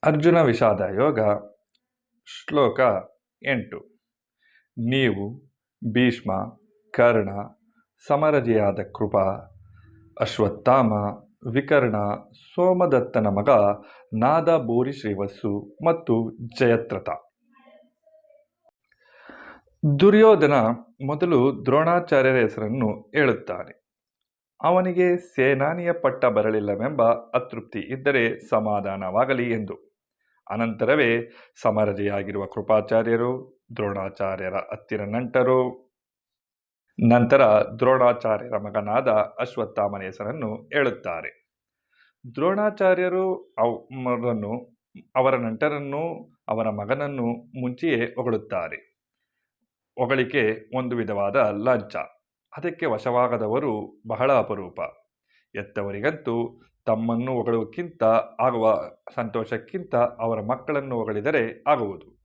ಅರ್ಜುನ ವಿಷಾದ ಯೋಗ ಶ್ಲೋಕ 8. ನೀವು ಭೀಷ್ಮ, ಕರ್ಣ, ಸಮರಜಿಯಾದ ಕೃಪ, ಅಶ್ವತ್ಥಾಮ, ವಿಕರ್ಣ, ಸೋಮದತ್ತನ ಮಗ ನಾದಭೂರಿ ಶ್ರೀವತ್ಸು ಮತ್ತು ಜಯದ್ರಥ. ದುರ್ಯೋಧನ ಮೊದಲು ದ್ರೋಣಾಚಾರ್ಯರ ಹೆಸರನ್ನು ಹೇಳುತ್ತಾನೆ. ಅವನಿಗೆ ಸೇನಾನಿಯ ಪಟ್ಟ ಬರಲಿಲ್ಲವೆಂಬ ಅತೃಪ್ತಿ ಇದ್ದರೆ ಸಮಾಧಾನವಾಗಲಿ ಎಂದು. ಅನಂತರವೇ ಸಮರಜಿಯಾಗಿರುವ ಕೃಪಾಚಾರ್ಯರು ದ್ರೋಣಾಚಾರ್ಯರ ಹತ್ತಿರ ನಂಟರು. ನಂತರ ದ್ರೋಣಾಚಾರ್ಯರ ಮಗನಾದ ಅಶ್ವತ್ಥಾಮನ ಹೆಸರನ್ನು ಹೇಳುತ್ತಾರೆ. ದ್ರೋಣಾಚಾರ್ಯರು ಅವರ ನಂಟರನ್ನು, ಅವರ ಮಗನನ್ನು ಮುಂಚೆಯೇ ಹೊಗಳುತ್ತಾರೆ. ಹೊಗಳಿಕೆ ಒಂದು ವಿಧವಾದ ಲಂಚ. ಅದಕ್ಕೆ ವಶವಾಗದವರು ಬಹಳ ಅಪರೂಪ. ಹೆತ್ತವರಿಗಂತೂ ತಮ್ಮನ್ನು ಹೊಗಳುವುದಕ್ಕಿಂತ ಆಗುವ ಸಂತೋಷಕ್ಕಿಂತ ಅವರ ಮಕ್ಕಳನ್ನು ಹೊಗಳಿದರೆ ಆಗುವುದು.